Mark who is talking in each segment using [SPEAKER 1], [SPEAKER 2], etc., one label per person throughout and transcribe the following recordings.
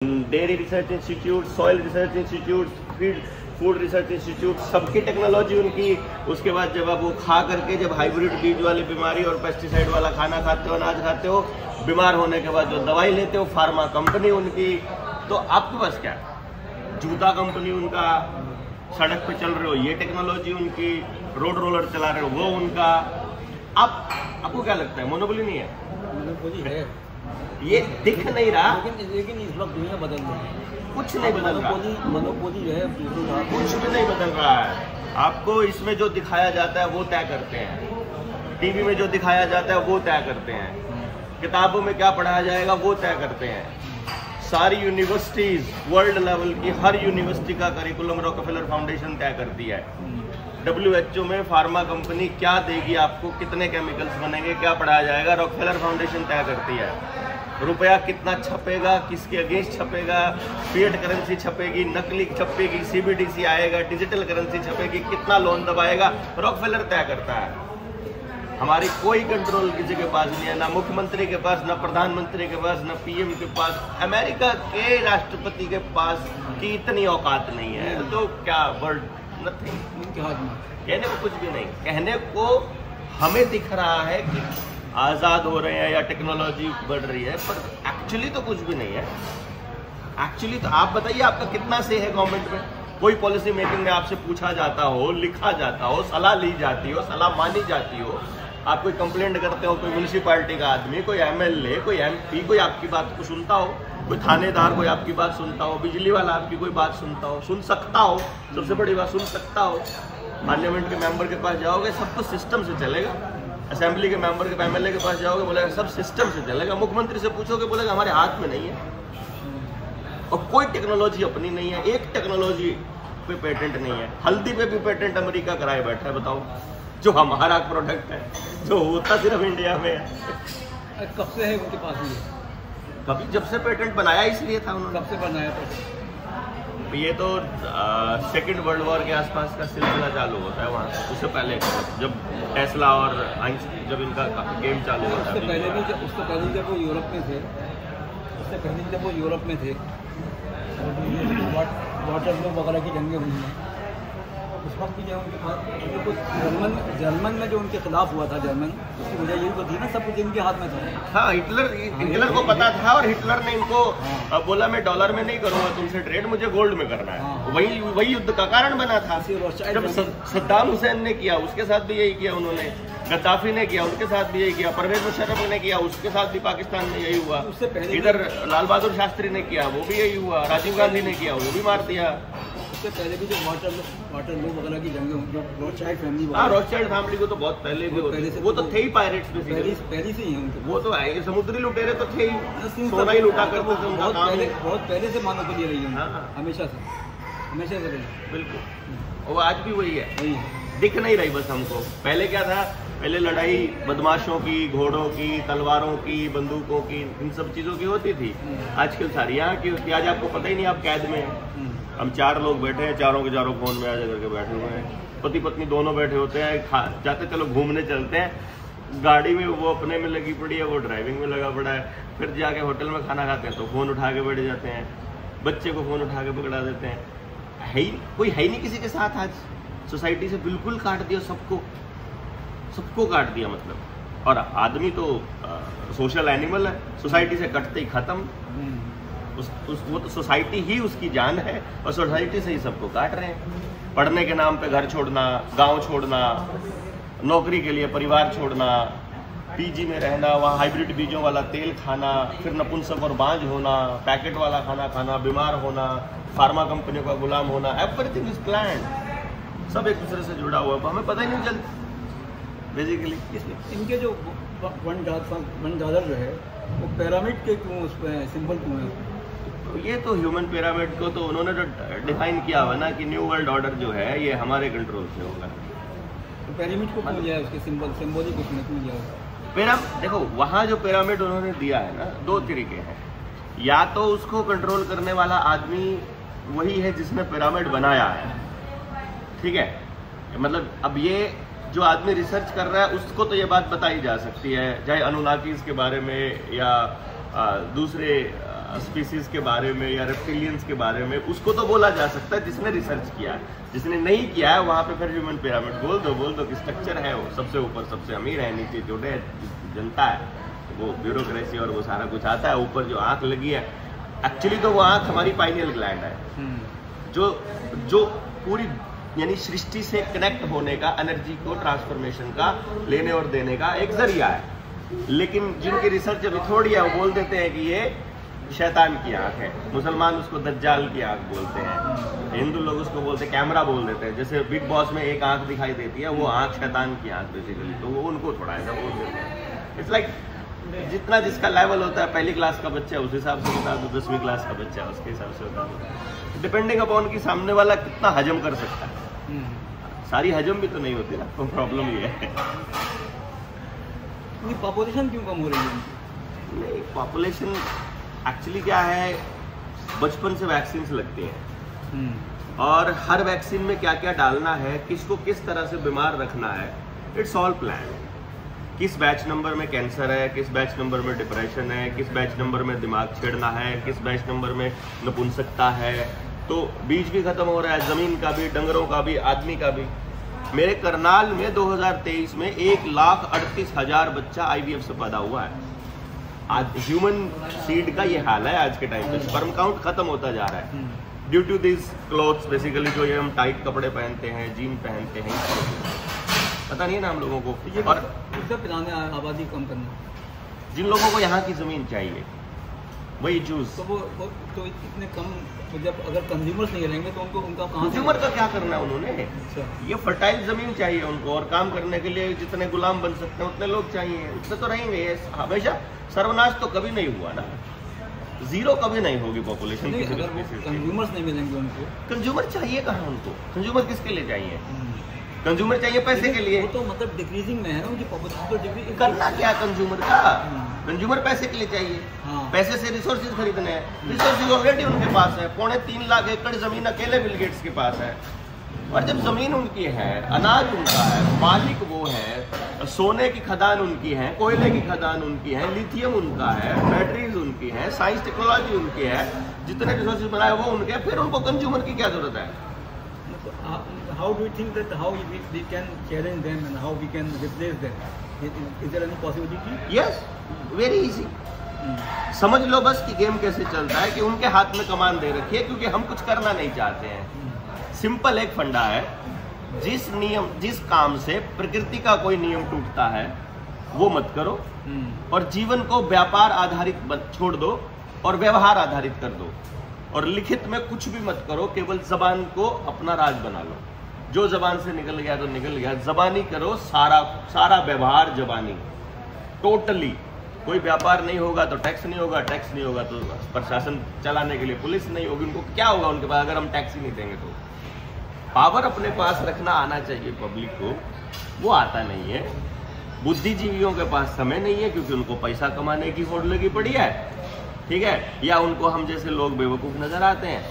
[SPEAKER 1] Dairy research institute, soil research institute, food research institute, सबकी technology उनकी। उसके बाद जब आप वो खा करके जब हाइब्रिड बीज वाली बीमारी और पेस्टिसाइड वाला खाना खाते हो, अनाज खाते हो, बीमार होने के बाद जो दवाई लेते हो, फार्मा कंपनी उनकी। तो आपके पास क्या, जूता कंपनी उनका, सड़क पे चल रहे हो ये टेक्नोलॉजी उनकी, रोड रोलर चला रहे हो वो उनका। आपको क्या लगता है मोनोपोली नहीं है?
[SPEAKER 2] मोनोपोली है,
[SPEAKER 1] ये दिख नहीं रहा,
[SPEAKER 2] लेकिन इस वक्त दुनिया बदल रही है।
[SPEAKER 1] कुछ नहीं बदल रहा,
[SPEAKER 2] मोनोपोली जो है
[SPEAKER 1] कुछ भी नहीं बदल रहा है। आपको इसमें जो दिखाया जाता है वो तय करते हैं, टीवी में जो दिखाया जाता है वो तय करते हैं, किताबों में क्या पढ़ाया जाएगा वो तय करते हैं। सारी यूनिवर्सिटीज वर्ल्ड लेवल की हर यूनिवर्सिटी का करिकुलम रॉकफेलर फाउंडेशन तय करती है। WHO में फार्मा कंपनी क्या देगी आपको, कितने केमिकल्स बनेंगे, क्या पढ़ाया जाएगा, रॉकफेलर फाउंडेशन तय करती है। रुपया कितना छपेगा, किसके अगेंस्ट छपेगा, फिएट करेंसी छपेगी, नकली छपेगी, CBDC आएगा, डिजिटल करेंसी छपेगी, कितना लोन दबाएगा, रॉकफेलर तय करता है। हमारी कोई कंट्रोल किसी के पास नहीं है, ना मुख्यमंत्री के पास, ना प्रधानमंत्री के पास, ना PM के पास, अमेरिका के राष्ट्रपति के पास की इतनी औकात नहीं है। तो क्या वर्ड नथिंग
[SPEAKER 2] उनके हाथ में,
[SPEAKER 1] कहने को कुछ भी नहीं। कहने को हमें दिख रहा है कि आज़ाद हो रहे हैं या टेक्नोलॉजी बढ़ रही है, पर एक्चुअली तो कुछ भी नहीं है। एक्चुअली तो आप बताइए आपका कितना से है गवर्नमेंट में? कोई पॉलिसी मेकिंग में आपसे पूछा जाता हो, लिखा जाता हो, सलाह ली जाती हो, सलाह मानी जाती हो, आप कोई कंप्लेंट करते हो, कोई म्यूनिसिपैलिटी का आदमी, कोई MLA, कोई MP, कोई आपकी बात को सुनता हो, कोई थानेदार कोई आपकी बात सुनता हो, बिजली वाला आपकी कोई बात सुनता हो, सुन सकता हो, सबसे बड़ी बात सुन सकता हो। पार्लियामेंट के मेंबर के पास जाओगे सब कुछ सिस्टम से चलेगा, असेंबली के मेंबर के MLA के पास जाओगे बोलेगा सब सिस्टम से चलेगा, मुख्यमंत्री से पूछोगे बोलेगा हमारे हाथ में नहीं है। और कोई टेक्नोलॉजी अपनी नहीं है, एक टेक्नोलॉजी पे पेटेंट नहीं है। हल्दी पे भी पेटेंट अमेरिका कराए बैठा है, बताओ, जो हमारा प्रोडक्ट है, जो होता सिर्फ इंडिया में है।
[SPEAKER 2] कब से है उनके पास ये?
[SPEAKER 1] कभी जब से पेटेंट बनाया इसलिए था उन्होंने।
[SPEAKER 2] कब से बनाया था?
[SPEAKER 1] ये तो सेकेंड वर्ल्ड वॉर के आसपास का सिलसिला चालू होता है वहाँ, उससे पहले जब टेस्ला और जब इनका गेम चालू होता है।
[SPEAKER 2] उससे पहले जब वो यूरोप में थे, वाटरलू वगैरह की जंगें हुई हैं, उस वक्त भी जो उनके पास जर्मन में जो उनके खिलाफ हुआ था, जर्मन, उसकी वजह यही तो थी ना, सब कुछ इनके हाथ में था।
[SPEAKER 1] हाँ, हिटलर को पता था और हिटलर ने इनको बोला मैं डॉलर में नहीं करूँगा तुमसे ट्रेड, मुझे गोल्ड में करना है। वही युद्ध का कारण बना था। जब सद्दाम हुसैन ने किया उसके साथ भी यही किया उन्होंने, गद्दाफी ने किया उनके साथ भी यही किया, परवेज मुशर्रफ ने किया उसके साथ भी पाकिस्तान में यही हुआ।
[SPEAKER 2] उससे पहले
[SPEAKER 1] इधर लाल बहादुर शास्त्री ने किया वो भी यही हुआ, राजीव गांधी ने किया वो भी मार दिया।
[SPEAKER 2] उससे पहले भी जो वाटरलू वगैरह की जंगें, जो रॉथशाइल्ड फैमिली,
[SPEAKER 1] हाँ, रॉथशाइल्ड फैमिली को तो बहुत पहले भी वो तो थे ही पायरेट्स में,
[SPEAKER 2] पहले से ही है उनके।
[SPEAKER 1] वो तो आए समुद्री लुटेरे तो थे ही, सोना ही लुटा करते थे,
[SPEAKER 2] बहुत पहले से मोनोपोली रही है।
[SPEAKER 1] हाँ,
[SPEAKER 2] हमेशा से रही।
[SPEAKER 1] बिल्कुल, वो आज भी वही है, दिख नहीं रही बस हमको। पहले क्या था, पहले लड़ाई बदमाशों की, घोड़ों की, तलवारों की, बंदूकों की, इन सब चीज़ों की होती थी। आजकल सारी यहाँ की होती है। आज आपको पता ही नहीं आप कैद में हैं। हम 4 लोग बैठे हैं, चारों के चारों फोन में आ जाकर के बैठे हुए हैं, पति पत्नी दोनों बैठे होते हैं, जाते चलो घूमने चलते हैं, गाड़ी में वो अपने में लगी पड़ी है, वो ड्राइविंग में लगा पड़ा है, फिर जाके होटल में खाना खाते हैं तो फ़ोन उठा के बैठ जाते हैं, बच्चे को फ़ोन उठा के पकड़ा देते हैं। कोई है ही नहीं किसी के साथ। आज सोसाइटी से बिल्कुल काट दिया, सबको काट दिया मतलब। और आदमी तो सोशल एनिमल है, सोसाइटी से कटते ही खत्म। वो तो सोसाइटी ही उसकी जान है और सोसाइटी से ही सबको काट रहे हैं। पढ़ने के नाम पे घर छोड़ना, गांव छोड़ना, नौकरी के लिए परिवार छोड़ना, PG में रहना, वहाँ हाइब्रिड बीजों वाला तेल खाना, फिर नपुंसक और बांझ होना, पैकेट वाला खाना खाना, बीमार होना, फार्मा कंपनियों का गुलाम होना, एवरीथिंग इज प्लान्ड। सब एक दूसरे से जुड़ा हुआ है, हमें पता ही नहीं चलता बेसिकली।
[SPEAKER 2] इनके जो वन डॉलर जो है वो पिरामिड के क्यों, उस पर सिंबल क्यों है?
[SPEAKER 1] तो ये तो ह्यूमन पिरामिड को तो उन्होंने जो डिफाइन किया हुआ ना कि न्यू वर्ल्ड ऑर्डर जो है ये हमारे कंट्रोल से होगा।
[SPEAKER 2] तो पिरामिड को क्यों लिया है, उसके सिंबॉलिक उसमें क्यों लिया है?
[SPEAKER 1] देखो वहाँ जो पिरामिड उन्होंने दिया है ना, 2 तरीके हैं। या तो उसको कंट्रोल करने वाला आदमी वही है जिसने पिरामिड बनाया है, ठीक है, मतलब अब ये जो आदमी रिसर्च कर रहा है उसको तो ये बात बताई जा सकती है, चाहे अनुनाकीज के बारे में या दूसरे स्पीसीज के बारे में या रेप्टिलियंस के बारे में, उसको तो बोला जा सकता है जिसने रिसर्च किया है। जिसने नहीं किया है वहाँ पे फिर ह्यूमन पिरामिड बोल दो कि स्ट्रक्चर है, वो सबसे ऊपर सबसे अमीर है, नीचे छोटे जनता है, वो ब्यूरोक्रेसी और वो सारा कुछ आता है। ऊपर जो आँख लगी है, एक्चुअली तो वो आँख हमारी पाइनियल ग्लैंड है, जो पूरी यानी सृष्टि से कनेक्ट होने का, एनर्जी को ट्रांसफॉर्मेशन का, लेने और देने का एक जरिया है। लेकिन जिनकी रिसर्च अभी थोड़ी है वो बोल देते हैं कि ये शैतान की आंख है, मुसलमान उसको दज्जाल की आंख बोलते हैं, हिंदू लोग उसको बोलते हैं कैमरा बोल देते हैं। जैसे बिग बॉस में एक आंख दिखाई देती है, वो आंख शैतान की आंख बेसिकली, तो वो उनको थोड़ा ऐसा बोल देते हैं। इट्स लाइक जितना जिसका लेवल होता है, पहली क्लास का बच्चा उस हिसाब से बता दो, 10वीं क्लास का बच्चा उसके हिसाब से बता दो, डिपेंडिंग अपॉन कि सामने वाला कितना हजम कर सकता है। सारी हजम भी तो नहीं होती ना, तो प्रॉब्लम ये है।
[SPEAKER 2] पॉपुलेशन क्यों कम हो रही है?
[SPEAKER 1] नहीं, पॉपुलेशन एक्चुअली क्या है, बचपन से वैक्सीन लगती हैं और हर वैक्सीन में क्या क्या डालना है, किसको किस तरह से बीमार रखना है, इट्स ऑल प्लान। किस बैच नंबर में कैंसर है, किस बैच नंबर में डिप्रेशन है, किस बैच नंबर में दिमाग छेड़ना है, किस बैच नंबर में नपुंसकता है, तो बीज भी खत्म हो रहा है, जमीन का भी, डंगरों का भी, आदमी का भी। मेरे करनाल में 2023 में 1,38,000 बच्चा IVF से पैदा हुआ है। आज ह्यूमन सीड का ये हाल है आज के टाइम पे, स्पर्म काउंट खत्म होता जा रहा है due to this clothes, basically जो ये हम टाइट कपड़े पहनते हैं, जीन पहनते हैं, पता नहीं है ना हम लोगों को। और
[SPEAKER 2] पिलाने आबादी कम करना,
[SPEAKER 1] जिन लोगों को यहाँ की जमीन चाहिए वही जूस,
[SPEAKER 2] तो वो तो इतने कम, जब अगर कंज्यूमर्स नहीं रहेंगे तो उनका कहाँ,
[SPEAKER 1] कंज्यूमर का क्या करना है उन्होंने।
[SPEAKER 2] अच्छा।
[SPEAKER 1] ये फर्टाइल जमीन चाहिए उनको, और काम करने के लिए जितने गुलाम बन सकते हैं उतने लोग चाहिए, उतने तो रहेंगे। ये हमेशा सर्वनाश तो कभी नहीं हुआ ना, जीरो कभी नहीं होगी पॉपुलेशन।
[SPEAKER 2] कंज्यूमर्स नहीं मिलेंगे उनको,
[SPEAKER 1] कंज्यूमर चाहिए कहाँ उनको? कंज्यूमर किसके लिए चाहिए? कंज्यूमर चाहिए पैसे के लिए।
[SPEAKER 2] वो तो मतलब डिक्रीजिंग में है ना उनकी पॉपुलेशन, तो डिक्रीज
[SPEAKER 1] करना क्या कंज्यूमर का? कंज्यूमर पैसे के लिए चाहिए, पैसे से रिसोर्सेज खरीदने हैं, रिसोर्सेज ऑलरेडी उनके पास है। 3.25 लाख एकड़ जमीन अकेले बिल गेट्स के पास है। और जब जमीन उनकी है, अनाज उनका है, मालिक वो है, सोने की खदान उनकी है, कोयले की खदान उनकी है, लिथियम उनका है, बैटरीज उनकी है, साइंस टेक्नोलॉजी उनकी है, जितने रिसोर्सेज बनाए वो उनके, फिर उनको कंज्यूमर की क्या जरूरत है?
[SPEAKER 2] How do you think that how we can challenge them and how we can replace them? Is there any possibility?
[SPEAKER 1] Yes, very easy. समझ लो बस कि गेम कैसे चलता है, कि उनके हाथ में कमान दे रखी है, क्योंकि हम कुछ करना नहीं चाहते हैं। सिंपल एक फंडा है, जिस काम से प्रकृति का कोई नियम टूटता है वो मत करो, और जीवन को व्यापार आधारित छोड़ दो और व्यवहार आधारित कर दो, और लिखित में कुछ भी मत करो, केवल जबान को अपना राज बना लो। जो जबान से निकल गया तो निकल गया, जबानी करो, सारा व्यवहार जबानी, टोटली। कोई व्यापार नहीं होगा तो टैक्स नहीं होगा, टैक्स नहीं होगा तो प्रशासन चलाने के लिए पुलिस नहीं होगी। उनको क्या होगा उनके पास अगर हम टैक्स ही नहीं देंगे तो? पावर अपने पास रखना आना चाहिए पब्लिक को, वो आता नहीं है। बुद्धिजीवियों के पास समय नहीं है, क्योंकि उनको पैसा कमाने की होड़ लगी पड़ी है, ठीक है, या उनको हम जैसे लोग बेवकूफ़ नजर आते हैं।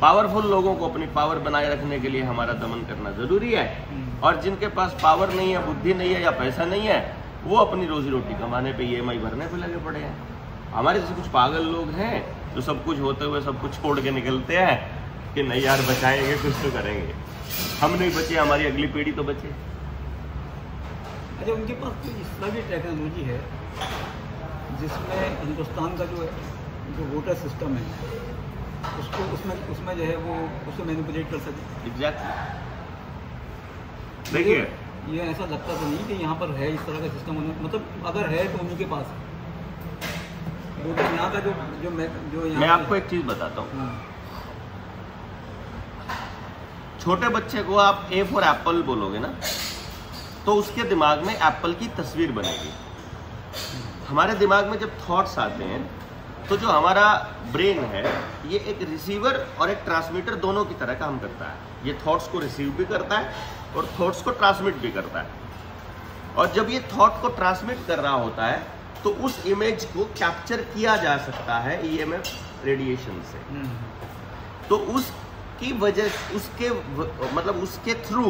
[SPEAKER 1] पावरफुल लोगों को अपनी पावर बनाए रखने के लिए हमारा दमन करना जरूरी है, और जिनके पास पावर नहीं है, बुद्धि नहीं है या पैसा नहीं है, वो अपनी रोजी रोटी कमाने पे, EMI भरने पे लगे पड़े हैं। हमारे जैसे कुछ पागल लोग हैं जो सब कुछ होते हुए सब कुछ छोड़ के निकलते हैं कि नहीं यार बचाएंगे, कुछ तो करेंगे। हम नहीं बचे, हमारी अगली पीढ़ी तो बचे।
[SPEAKER 2] अच्छा, उनके पास तो इस तरह की टेक्नोलॉजी है जिसमें हिंदुस्तान का जो वोटर सिस्टम है उसको उसमें जो है वो उसको मैनिपुलेट कर सके।
[SPEAKER 1] एग्जैक्टली। देखिए,
[SPEAKER 2] ये ऐसा लगता तो नहीं कि यहाँ पर है इस तरह का सिस्टम, मतलब अगर है तो उन्हीं के पास यहाँ का जो
[SPEAKER 1] मैं आपको एक चीज बताता हूँ। छोटे बच्चे को आप A फॉर एप्पल बोलोगे ना, तो उसके दिमाग में एप्पल की तस्वीर बनेगी। हमारे दिमाग में जब थॉट्स आते हैं तो जो हमारा ब्रेन है ये एक रिसीवर और एक ट्रांसमीटर दोनों की तरह काम करता है। ये थॉट्स को रिसीव भी करता है और थॉट्स को ट्रांसमिट भी करता है। और जब ये थॉट को ट्रांसमिट कर रहा होता है तो उस इमेज को कैप्चर किया जा सकता है EMF रेडिएशन से। तो उसकी वजह उसके थ्रू,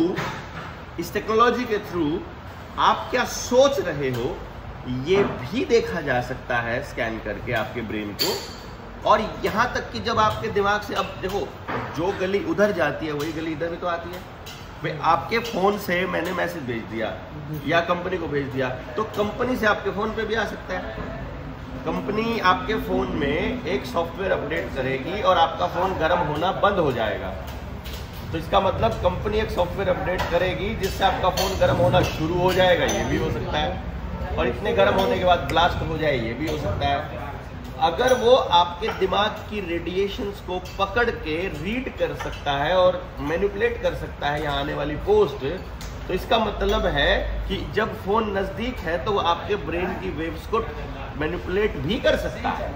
[SPEAKER 1] इस टेक्नोलॉजी के थ्रू आप क्या सोच रहे हो ये भी देखा जा सकता है स्कैन करके आपके ब्रेन को, और यहाँ तक कि जब आपके दिमाग से, अब देखो जो गली उधर जाती है वही गली इधर भी तो आती है। भाई आपके फ़ोन से मैंने मैसेज भेज दिया या कंपनी को भेज दिया, तो कंपनी से आपके फ़ोन पे भी आ सकता है। कंपनी आपके फ़ोन में एक सॉफ्टवेयर अपडेट करेगी और आपका फ़ोन गर्म होना बंद हो जाएगा। तो इसका मतलब कंपनी एक सॉफ्टवेयर अपडेट करेगी जिससे आपका फ़ोन गर्म होना शुरू हो जाएगा, ये भी हो सकता है। और इतने गर्म होने के बाद ब्लास्ट हो जाए, ये भी हो सकता है। अगर वो आपके दिमाग की रेडिएशंस को पकड़ के रीड कर सकता है और मैनिपुलेट कर सकता है यहाँ आने वाली पोस्ट, तो इसका मतलब है कि जब फ़ोन नज़दीक है तो वो आपके ब्रेन की वेव्स को मैनिपुलेट भी कर सकता है।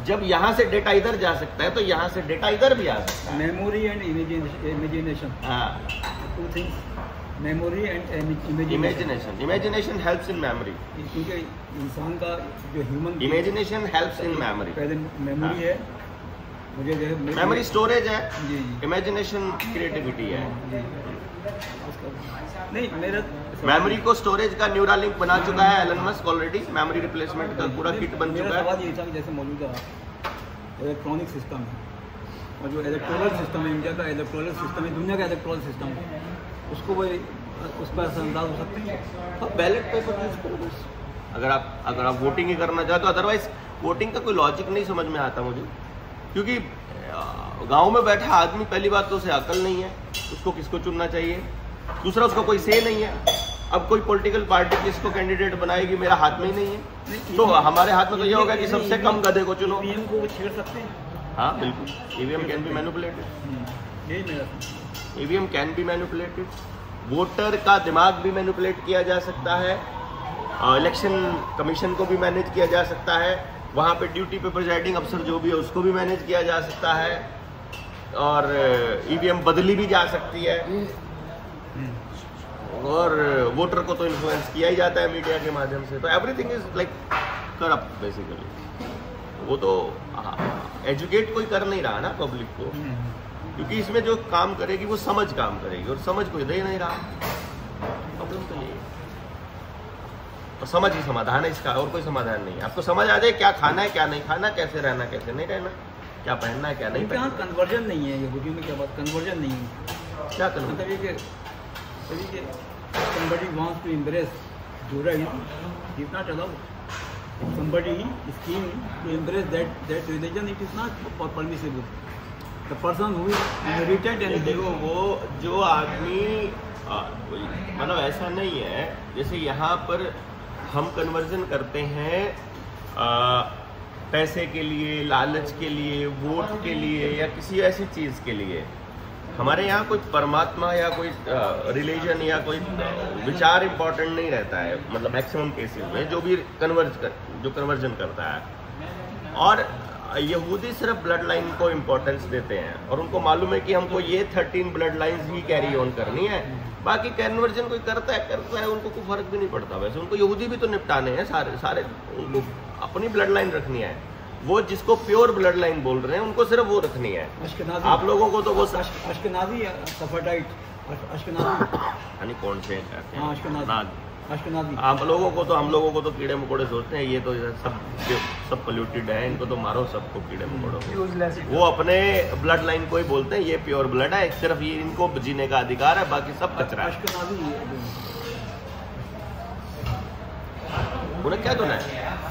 [SPEAKER 1] जब यहाँ से डेटा इधर जा सकता है तो यहाँ से डेटा इधर भी आ सकता है।
[SPEAKER 2] मेमोरी एंड इमेजिनेशन,
[SPEAKER 1] हाँ,
[SPEAKER 2] two things, memory and
[SPEAKER 1] imagination. Imagination helps in memory,
[SPEAKER 2] क्योंकि इंसान का जो human,
[SPEAKER 1] imagination helps in memory.
[SPEAKER 2] पहले मेमोरी है, मुझे जो है
[SPEAKER 1] मेमोरी स्टोरेज है,
[SPEAKER 2] जी
[SPEAKER 1] इमेजिनेशन क्रिएटिविटी है।
[SPEAKER 2] नहीं, मेरा
[SPEAKER 1] मेमोरी को स्टोरेज का न्यूरालिंक बना चुका है Elon Musk already. Memory replacement का पूरा किट बन चुका
[SPEAKER 2] मेरा
[SPEAKER 1] है।
[SPEAKER 2] सवाल ये था कि जैसे मौजूदा इलेक्ट्रॉनिक सिस्टम है और जो इलेक्ट्रोनिक सिस्टम है, इंडिया का इलेक्ट्रॉनिक सिस्टम है, दुनिया का इलेक्ट्रॉनिक सिस्टम है, उसको वो उस पर असरअंदाज हो सकते हैं।
[SPEAKER 1] अब बैलेट पेपर यूज करो बस, अगर आप वोटिंग ही करना चाहते हो। अदरवाइज वोटिंग का कोई लॉजिक नहीं समझ में आता मुझे, क्योंकि गांव में बैठा आदमी, पहली बात तो उसे अकल नहीं है उसको किसको चुनना चाहिए, दूसरा उसका कोई से नहीं है। अब कोई पॉलिटिकल पार्टी किसको कैंडिडेट बनाएगी मेरा हाथ में ही नहीं है, तो हमारे हाथ में तो ये होगा कि सबसे कम गधे को चुनो।
[SPEAKER 2] ईवीएम को वो छेड़ सकते हैं।
[SPEAKER 1] हाँ बिल्कुल, ईवीएम कैन बी मैनिपुलेटेड,
[SPEAKER 2] यही मेरा
[SPEAKER 1] EVM can be manipulated. Voter का दिमाग भी मैनिपुलेट किया जा सकता है, इलेक्शन कमीशन को भी मैनेज किया जा सकता है, वहाँ पे ड्यूटी पे प्रिजाइडिंग अफसर जो भी है उसको भी मैनेज किया जा सकता है, और ईवीएम बदली भी जा सकती है, और वोटर को तो इन्फ्लुएंस किया ही जाता है मीडिया के माध्यम से। तो everything is like corrupt basically. वो तो एजुकेट कोई कर नहीं रहा ना पब्लिक को, क्योंकि इसमें जो काम करेगी वो समझ काम करेगी, और समझ कोई दे नहीं रहा। प्रॉब्लम तो ये है, और समझ ही समाधान है इसका, और कोई समाधान नहीं है। आपको समझ आ जाए क्या खाना है क्या नहीं खाना, कैसे रहना कैसे नहीं रहना, क्या पहनना है क्या नहीं पहनना।
[SPEAKER 2] कन्वर्जन नहीं है, ये में क्या बात, कन्वर्जन नहीं है।
[SPEAKER 1] क्या
[SPEAKER 2] मतलब ये somebody wants to embrace Judaism, he's not allowed. If somebody is keen to embrace that religion, it is not permissible. The person who is inherited and
[SPEAKER 1] देखो वो जो आदमी, मतलब ऐसा नहीं है जैसे यहाँ पर हम कन्वर्जन करते हैं पैसे के लिए, लालच के लिए, वोट के लिए, या किसी ऐसी चीज़ के लिए। हमारे यहाँ कोई परमात्मा या कोई रिलीजन या कोई विचार इम्पोर्टेंट नहीं रहता है, मतलब मैक्सिमम केसेस में जो भी कन्वर्जन करता है। और यहूदी सिर्फ ब्लड लाइन को इम्पोर्टेंस देते हैं, और उनको मालूम है कि हमको ये 13 blood lines he carry on करनी है। बाकी कन्वर्जन कोई करता है, उनको कोई फर्क भी नहीं पड़ता। वैसे उनको यहूदी भी तो निपटाने हैं सारे, उनको अपनी ब्लड लाइन रखनी है। वो जिसको प्योर ब्लड लाइन बोल रहे हैं उनको सिर्फ वो रखनी है। आप लोगों को तो वो
[SPEAKER 2] अश्केनाज़ी सफरडाइट, अश्केनाज़ी
[SPEAKER 1] यानी कौन से कहते हैं,
[SPEAKER 2] अश्केनाज़ी।
[SPEAKER 1] आप लोगों को तो, हम लोगों को तो कीड़े मकोड़े सोचते हैं, ये तो सब पोल्यूटेड है, इनको तो मारो सबको कीड़े मकोड़ों। वो अपने ब्लड लाइन को ही बोलते हैं ये प्योर ब्लड है, सिर्फ ये इनको जीने का अधिकार है, बाकी सब कचरा है। उन्हें क्या धुना है।